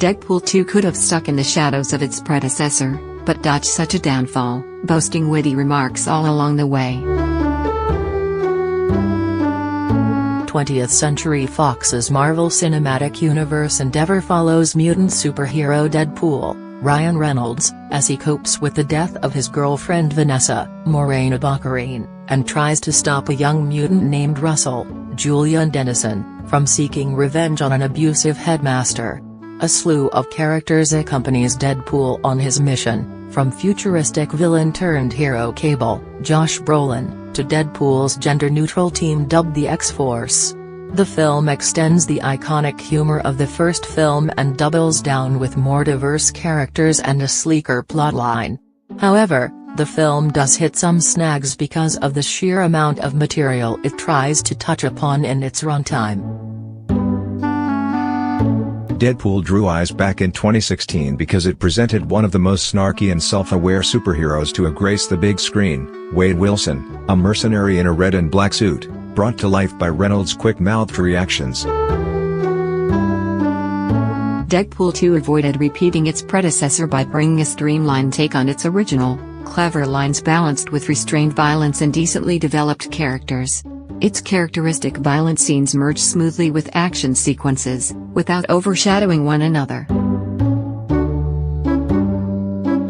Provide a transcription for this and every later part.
Deadpool 2 could have stuck in the shadows of its predecessor, but dodged such a downfall, boasting witty remarks all along the way. 20th Century Fox's Marvel Cinematic Universe endeavor follows mutant superhero Deadpool, Ryan Reynolds, as he copes with the death of his girlfriend Vanessa, Morena Baccarin, and tries to stop a young mutant named Russell, Julian Dennison, from seeking revenge on an abusive headmaster. A slew of characters accompanies Deadpool on his mission, from futuristic villain-turned-hero Cable, Josh Brolin, to Deadpool's gender-neutral team dubbed the X-Force. The film extends the iconic humor of the first film and doubles down with more diverse characters and a sleeker plotline. However, the film does hit some snags because of the sheer amount of material it tries to touch upon in its runtime. Deadpool drew eyes back in 2016 because it presented one of the most snarky and self-aware superheroes to have graced the big screen, Wade Wilson, a mercenary in a red and black suit, brought to life by Reynolds' quick-mouthed reactions. Deadpool 2 avoided repeating its predecessor by bringing a streamlined take on its original, clever lines balanced with restrained violence and decently developed characters. Its characteristic violent scenes merge smoothly with action sequences, without overshadowing one another.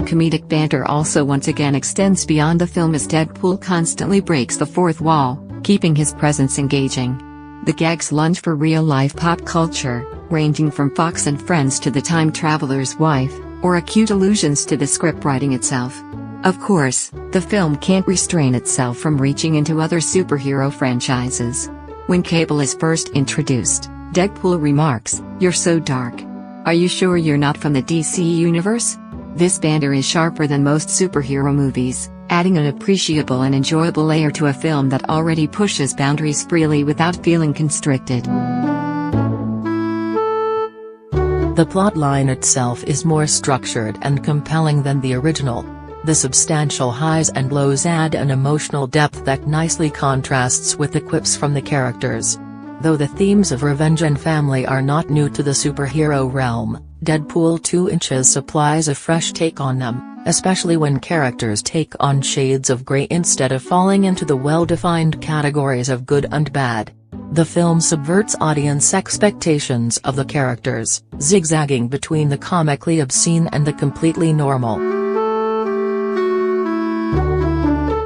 Comedic banter also once again extends beyond the film as Deadpool constantly breaks the fourth wall, keeping his presence engaging. The gags lunge for real-life pop culture, ranging from Fox and Friends to The Time Traveler's Wife, or acute allusions to the script writing itself. Of course, the film can't restrain itself from reaching into other superhero franchises. When Cable is first introduced, Deadpool remarks, "You're so dark. Are you sure you're not from the DC universe?" This banter is sharper than most superhero movies, adding an appreciable and enjoyable layer to a film that already pushes boundaries freely without feeling constricted. The plotline itself is more structured and compelling than the original. The substantial highs and lows add an emotional depth that nicely contrasts with the quips from the characters. Though the themes of revenge and family are not new to the superhero realm, Deadpool 2 supplies a fresh take on them, especially when characters take on shades of grey instead of falling into the well-defined categories of good and bad. The film subverts audience expectations of the characters, zigzagging between the comically obscene and the completely normal.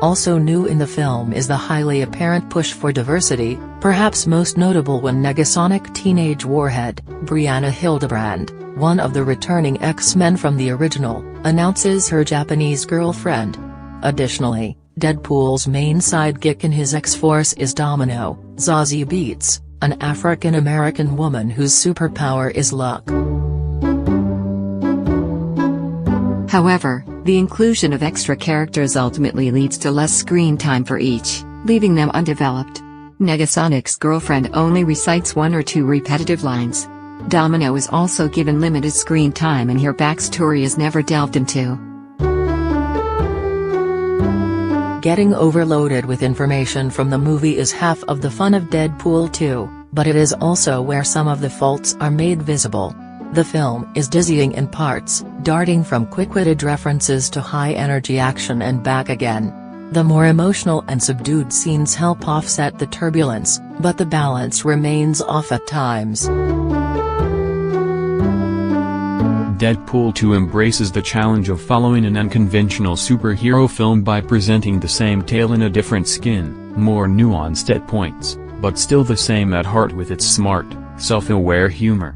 Also new in the film is the highly apparent push for diversity, perhaps most notable when Negasonic teenage warhead, Brianna Hildebrand, one of the returning X-Men from the original, announces her Japanese girlfriend. Additionally, Deadpool's main sidekick in his X-Force is Domino, Zazie Beetz, an African-American woman whose superpower is luck. However, the inclusion of extra characters ultimately leads to less screen time for each, leaving them undeveloped. Negasonic's girlfriend only recites one or two repetitive lines. Domino is also given limited screen time and her backstory is never delved into. Getting overloaded with information from the movie is half of the fun of Deadpool 2, but it is also where some of the faults are made visible. The film is dizzying in parts, darting from quick-witted references to high-energy action and back again. The more emotional and subdued scenes help offset the turbulence, but the balance remains off at times. Deadpool 2 embraces the challenge of following an unconventional superhero film by presenting the same tale in a different skin, more nuanced at points, but still the same at heart with its smart, self-aware humor.